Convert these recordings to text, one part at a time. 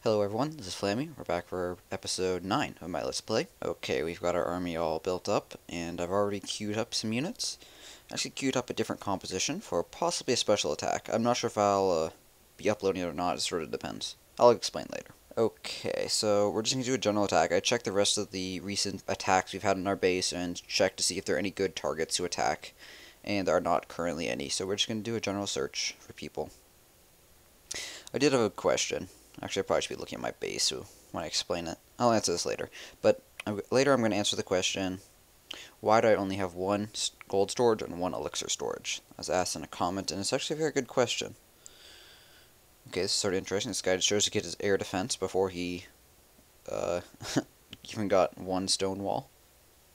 Hello everyone, this is Flammy. We're back for episode 9 of my Let's Play. Okay, we've got our army all built up, and I've already queued up some units. Actually queued up a different composition for possibly a special attack. I'm not sure if I'll be uploading it or not, it sort of depends. I'll explain later. Okay, so we're just going to do a general attack. I checked the rest of the recent attacks we've had in our base and checked to see if there are any good targets to attack, and there are not currently any, so we're just going to do a general search for people. I did have a question. Actually, I probably should be looking at my base when I explain it. I'll answer this later. But later I'm going to answer the question, why do I only have one gold storage and one elixir storage? I was asked in a comment, and it's actually a very good question. Okay, this is sort of interesting. This guy just chose to get his air defense before he even got one stone wall.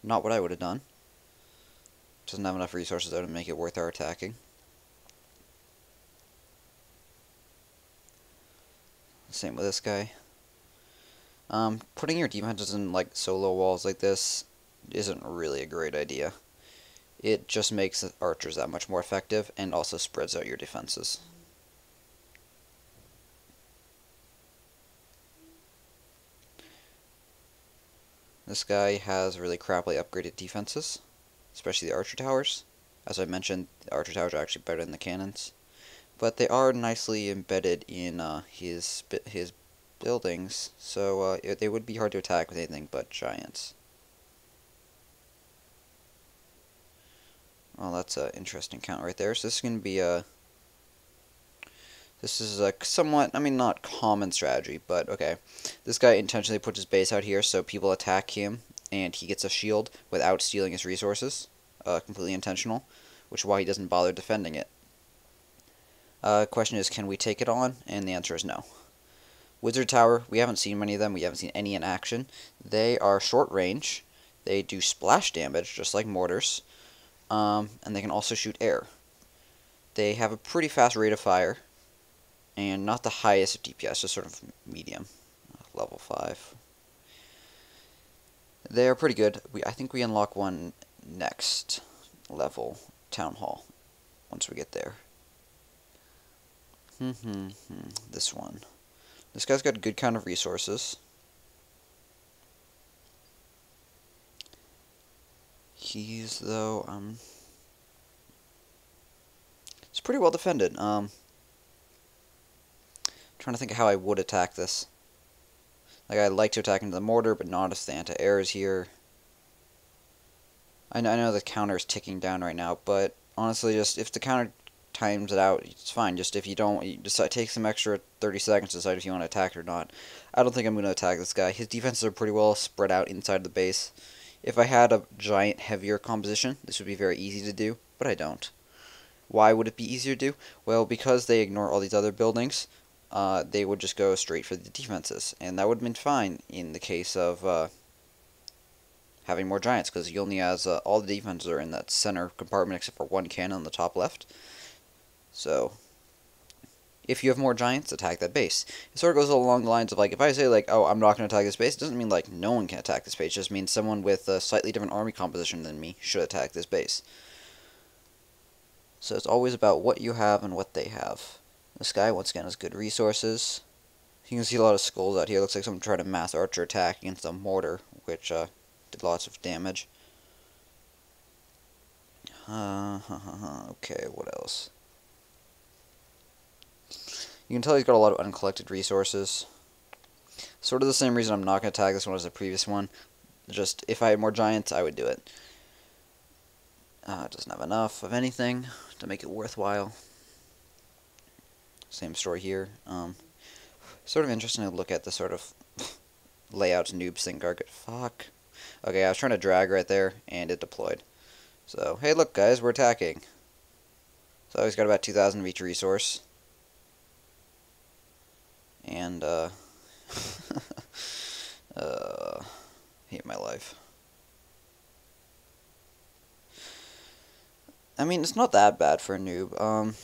Not what I would have done. Doesn't have enough resources though to make it worth our attacking. Same with this guy. Putting your defenses in like solo walls like this isn't really a great idea. It just makes the archers that much more effective and also spreads out your defenses. This guy has really crappily upgraded defenses, especially the archer towers. As I mentioned, the archer towers are actually better than the cannons. But they are nicely embedded in his buildings, so they would be hard to attack with anything but giants. Well, that's an interesting count right there. So this is going to be this is a somewhat, I mean, not common strategy, but okay. This guy intentionally puts his base out here so people attack him, and he gets a shield without stealing his resources. Completely intentional, which is why he doesn't bother defending it. Question is, can we take it on? And the answer is no. Wizard Tower, we haven't seen many of them. We haven't seen any in action. They are short range. They do splash damage, just like mortars. And they can also shoot air. They have a pretty fast rate of fire. And not the highest DPS, just sort of medium. Level 5. They are pretty good. I think we unlock one next level, Town Hall, once we get there. This one. This guy's got a good kind of resources. He's, though, it's pretty well defended. Trying to think of how I would attack this. Like, I'd like to attack into the mortar, but not if the anti-air is here. I know the counter is ticking down right now, but honestly, just if the counter times it out, it's fine. Just if you don't, you decide, take some extra 30 seconds to decide if you want to attack it or not. I don't think I'm going to attack this guy. His defenses are pretty well spread out inside the base. If I had a giant, heavier composition, this would be very easy to do, but I don't. Why would it be easier to do? Well, because they ignore all these other buildings, they would just go straight for the defenses, and that would have been fine in the case of having more giants, because he only has all the defenses are in that center compartment except for one cannon on the top left. So, if you have more giants, attack that base. It sort of goes along the lines of, like, if I say, like, oh, I'm not going to attack this base, it doesn't mean, like, no one can attack this base. It just means someone with a slightly different army composition than me should attack this base. So it's always about what you have and what they have. This guy, once again, has good resources. You can see a lot of skulls out here. It looks like someone tried a mass archer attack against a mortar, which did lots of damage. Okay, what else? You can tell he's got a lot of uncollected resources. Sort of the same reason I'm not going to attack this one as the previous one. Just, if I had more giants, I would do it. It doesn't have enough of anything to make it worthwhile. Same story here. Sort of interesting to look at the sort of layouts noobs think are good. Fuck. Okay, I was trying to drag right there, and it deployed. So, hey look guys, we're attacking. So he's got about 2,000 of each resource. And, hate my life. I mean, it's not that bad for a noob.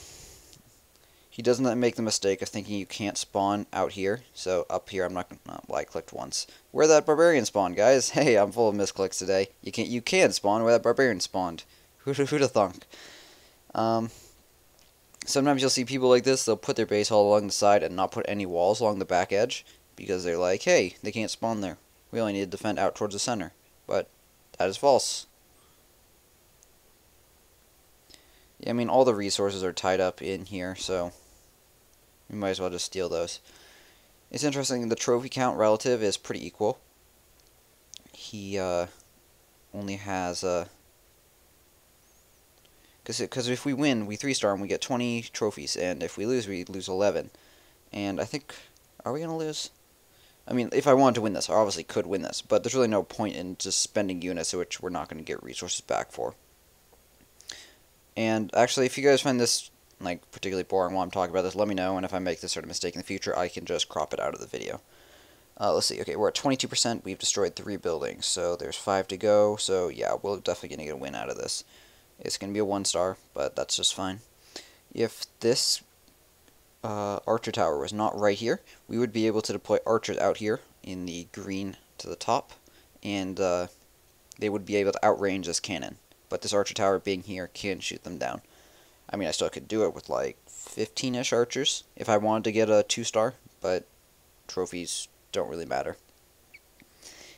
He doesn't make the mistake of thinking you can't spawn out here. So, up here, I'm not gonna, well, I clicked once. Where that barbarian spawned, guys? Hey, I'm full of misclicks today. You can spawn where that barbarian spawned. Who'da thunk? Sometimes you'll see people like this, they'll put their base all along the side and not put any walls along the back edge, because they're like, hey, they can't spawn there. We only need to defend out towards the center. But that is false. Yeah, I mean, all the resources are tied up in here, so we might as well just steal those. It's interesting, the trophy count relative is pretty equal. He only has because if we win, we 3-star and we get 20 trophies, and if we lose 11. And I think, are we going to lose? I mean, if I wanted to win this, I obviously could win this, but there's really no point in just spending units which we're not going to get resources back for. And actually, if you guys find this like particularly boring while I'm talking about this, let me know, and if I make this sort of mistake in the future, I can just crop it out of the video. Let's see, okay, we're at 22%, we've destroyed 3 buildings, so there's 5 to go, so yeah, we're definitely going to get a win out of this. It's going to be a 1-star, but that's just fine. If this archer tower was not right here, we would be able to deploy archers out here in the green to the top, and they would be able to outrange this cannon. But this archer tower being here can shoot them down. I mean, I still could do it with like 15-ish archers if I wanted to get a 2-star, but trophies don't really matter.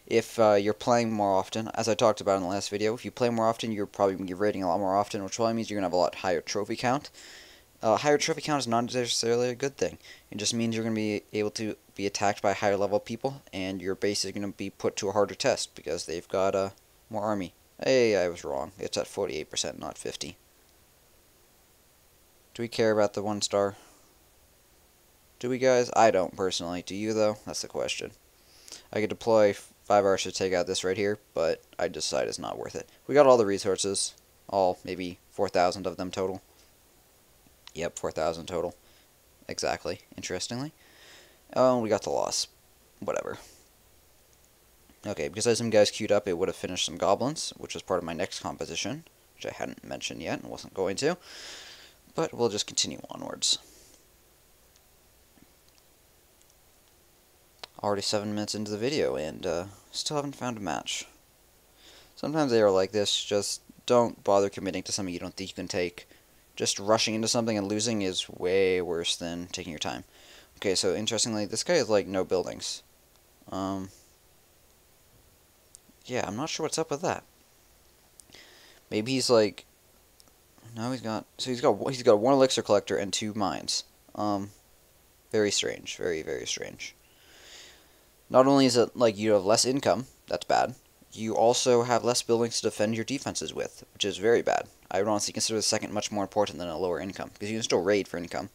If you're playing more often, as I talked about in the last video, if you play more often, you're probably going to be raiding a lot more often, which probably means you're going to have a lot higher trophy count. Higher trophy count is not necessarily a good thing. It just means you're going to be able to be attacked by higher level people, and your base is going to be put to a harder test because they've got more army. Hey, I was wrong. It's at 48%, not 50. Do we care about the 1-star? Do we, guys? I don't, personally. Do you, though? That's the question. I could deploy 5 archers to take out this right here, but I decide it's not worth it. We got all the resources. All, maybe 4,000 of them total. Yep, 4,000 total. Exactly, interestingly. Oh, we got the loss. Whatever. Okay, because I had some guys queued up, it would have finished some goblins, which was part of my next composition, which I hadn't mentioned yet and wasn't going to. But we'll just continue onwards. Already 7 minutes into the video, and still haven't found a match. Sometimes they are like this, just don't bother committing to something you don't think you can take. Just rushing into something and losing is way worse than taking your time. Okay, so interestingly, this guy has like no buildings. Yeah, I'm not sure what's up with that. Maybe he's like, no, he's got 1 elixir collector and 2 mines. Very strange, very, very strange. Not only is it like you have less income, that's bad, you also have less buildings to defend your defenses with, which is very bad. I would honestly consider the second much more important than a lower income, because you can still raid for income.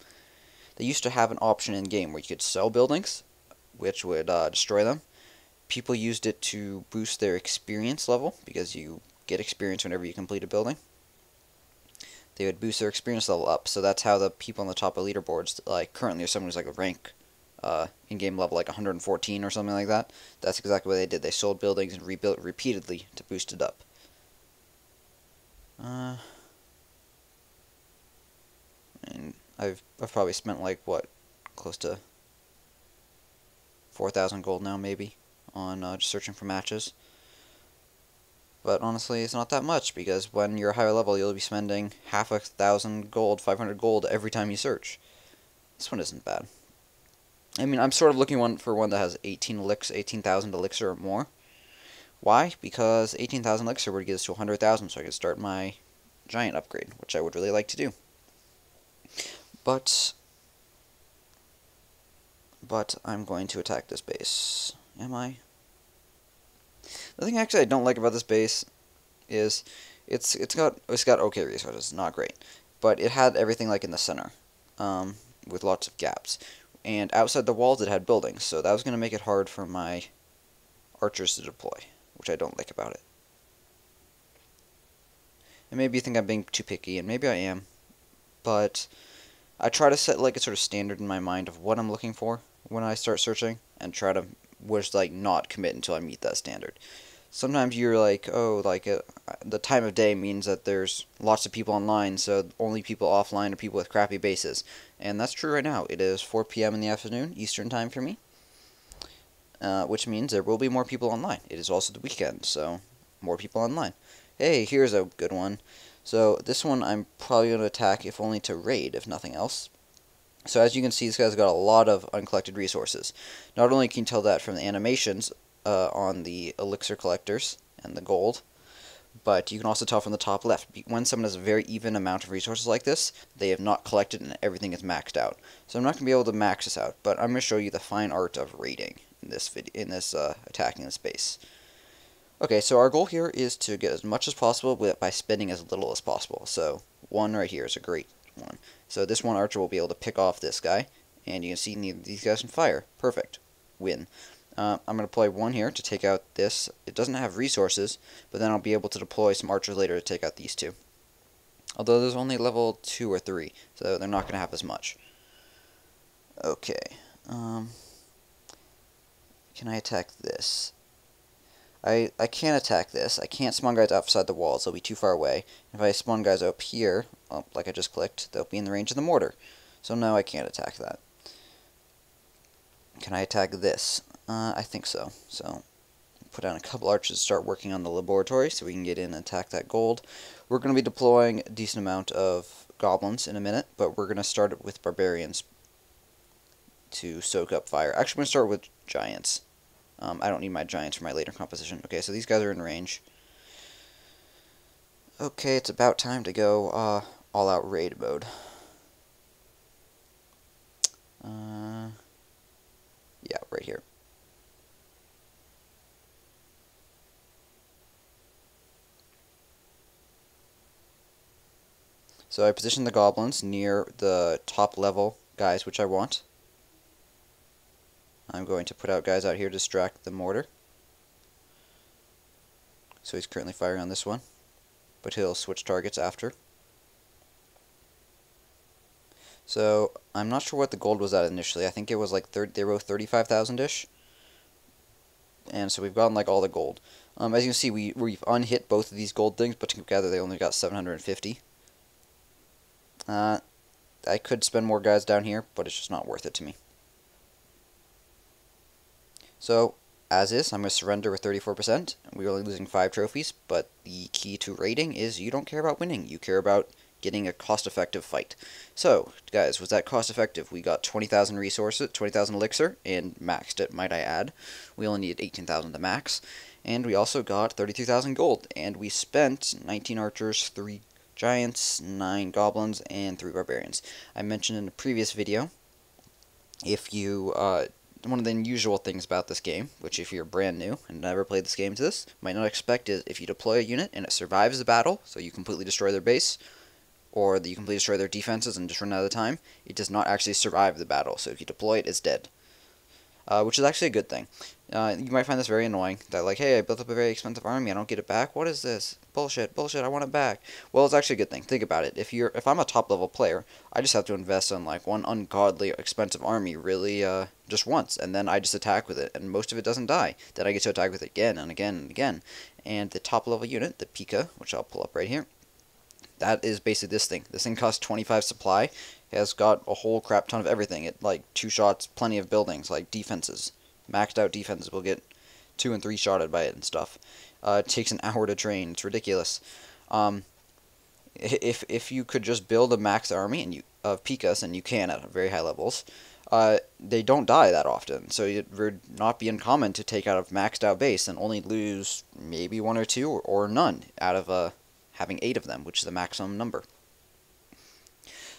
They used to have an option in game where you could sell buildings, which would destroy them. People used it to boost their experience level, because you get experience whenever you complete a building. They would boost their experience level up, so that's how the people on the top of leaderboards, like currently there's someone who's like a rank in-game level like 114 or something like that. That's exactly what they did. They sold buildings and rebuilt repeatedly to boost it up. And I've probably spent like what, close to 4,000 gold now maybe on just searching for matches. But honestly, it's not that much, because when you're a higher level, you'll be spending half 1,000 gold, 500 gold every time you search. This one isn't bad. I mean, I'm sort of looking for one that has 18,000 elixir or more. Why? Because 18,000 elixir would get us to 100,000, so I could start my giant upgrade, which I would really like to do. But I'm going to attack this base. Am I? The thing actually I don't like about this base is it's got okay resources, not great, but it had everything like in the center, with lots of gaps. And outside the walls it had buildings, so that was going to make it hard for my archers to deploy, which I don't like about it. And maybe you think I'm being too picky, and maybe I am, but I try to set like a sort of standard in my mind of what I'm looking for when I start searching, and try to like not commit until I meet that standard. Sometimes you're like, oh, like the time of day means that there's lots of people online, so only people offline are people with crappy bases. And that's true right now. It is 4 p.m. in the afternoon, Eastern time for me, which means there will be more people online. It is also the weekend, so more people online. Hey, here's a good one. So this one I'm probably going to attack, if only to raid, if nothing else. So as you can see, this guy's got a lot of uncollected resources. Not only can you tell that from the animations on the elixir collectors and the gold, but you can also tell from the top left. When someone has a very even amount of resources like this, they have not collected and everything is maxed out. So I'm not going to be able to max this out, but I'm going to show you the fine art of raiding in this attacking the space. Okay, so our goal here is to get as much as possible by spending as little as possible. So 1 right here is a great one. So this one archer will be able to pick off this guy, and you can see neither of these guys can fire. Perfect. Win. I'm going to deploy 1 here to take out this. It doesn't have resources, but then I'll be able to deploy some archers later to take out these 2. Although there's only level 2 or 3, so they're not going to have as much. Okay. Can I attack this? I can't attack this. I can't spawn guys outside the walls. They'll be too far away. If I spawn guys up here, like I just clicked, they'll be in the range of the mortar. So no, I can't attack that. Can I attack this? I think so. So put down a couple archers to start working on the laboratory so we can get in and attack that gold. We're going to be deploying a decent amount of goblins in a minute, but we're going to start with barbarians to soak up fire. Actually, I'm going to start with giants. I don't need my giants for my later composition. Okay, so these guys are in range. Okay, it's about time to go all-out raid mode. Yeah, right here. So I position the goblins near the top level guys, which I want. I'm going to put out guys out here to distract the mortar. So he's currently firing on this one, but he'll switch targets after. So I'm not sure what the gold was at initially. I think it was like they wrote 35,000-ish. And so we've gotten like all the gold. As you can see, we've unhit both of these gold things, but together they only got 750. I could spend more guys down here, but it's just not worth it to me. So, as is, I'm going to surrender with 34%. We're only losing 5 trophies, but the key to raiding is you don't care about winning. You care about getting a cost-effective fight. So, guys, was that cost-effective? We got 20,000 resources, 20,000 elixir, and maxed it, might I add. We only needed 18,000 to max. And we also got 32,000 gold, and we spent 19 archers, 3 giants, 9 goblins, and 3 barbarians. I mentioned in a previous video, if you, one of the unusual things about this game, which if you're brand new and never played this game to this, might not expect, is if you deploy a unit and it survives the battle, so you completely destroy their base, or that you completely destroy their defenses and just run out of time, it does not actually survive the battle, so if you deploy it, it's dead. Which is actually a good thing. You might find this very annoying, that like, hey, I built up a very expensive army, I don't get it back, what is this? Bullshit, bullshit, I want it back. Well, it's actually a good thing. Think about it. If I'm a top level player, I just have to invest in like one ungodly expensive army really just once, and then I just attack with it, and most of it doesn't die. Then I get to attack with it again and again and again. And the top level unit, the Pika, which I'll pull up right here, that is basically this thing. This thing costs 25 supply. It has got a whole crap ton of everything. It like 2 shots, plenty of buildings, like defenses. Maxed out defenses will get 2 and 3 shotted by it and stuff. It takes an hour to train. It's ridiculous. If you could just build a max army of Pikas, and you can at very high levels, they don't die that often. So it would not be uncommon to take out a maxed out base and only lose maybe 1 or 2 or none out of having 8 of them, which is the maximum number.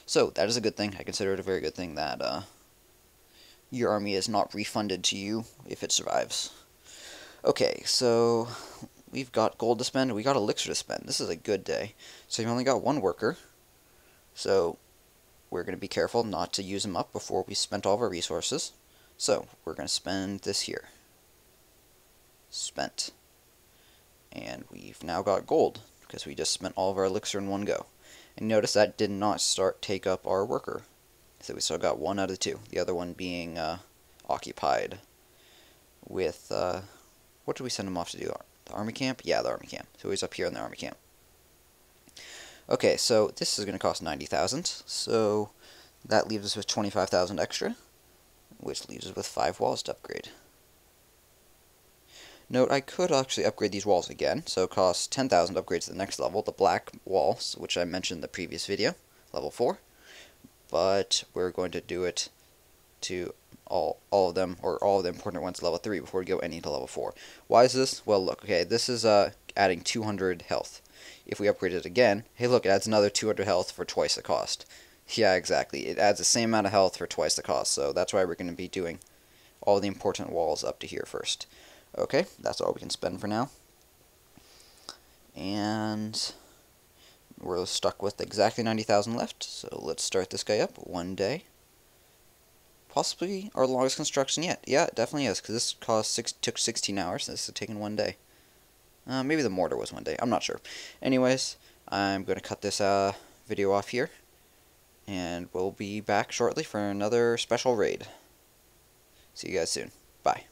So that is a good thing. I consider it a very good thing that your army is not refunded to you if it survives. Okay, so we've got gold to spend, we got elixir to spend. This is a good day. So you've only got 1 worker, so we're going to be careful not to use them up before we spent all of our resources. So we're going to spend this here. Spent. And we've now got gold, because we just spent all of our elixir in one go. And notice that did not take up our worker. So we still got 1 out of 2. The other one being occupied with, what did we send him off to do? The army camp? Yeah, the army camp. So he's up here in the army camp. Okay, so this is going to cost 90,000. So that leaves us with 25,000 extra, which leaves us with 5 walls to upgrade. Note, I could actually upgrade these walls again, so it costs 10,000 upgrades to the next level, the black walls, which I mentioned in the previous video, level 4. but we're going to do it to all of them, or all of the important ones, level 3 before we go any to level 4. Why is this? Well, look, okay, this is adding 200 health. If we upgrade it again, hey look, it adds another 200 health for twice the cost. Yeah, exactly. It adds the same amount of health for twice the cost, so that's why we're going to be doing all the important walls up to here first. Okay, that's all we can spend for now. And we're stuck with exactly 90,000 left, so let's start this guy up one day. Possibly our longest construction yet. Yeah, it definitely is, because this took 16 hours. This is taking one day. Maybe the mortar was one day. I'm not sure. Anyways, I'm going to cut this video off here, and we'll be back shortly for another special raid. See you guys soon. Bye.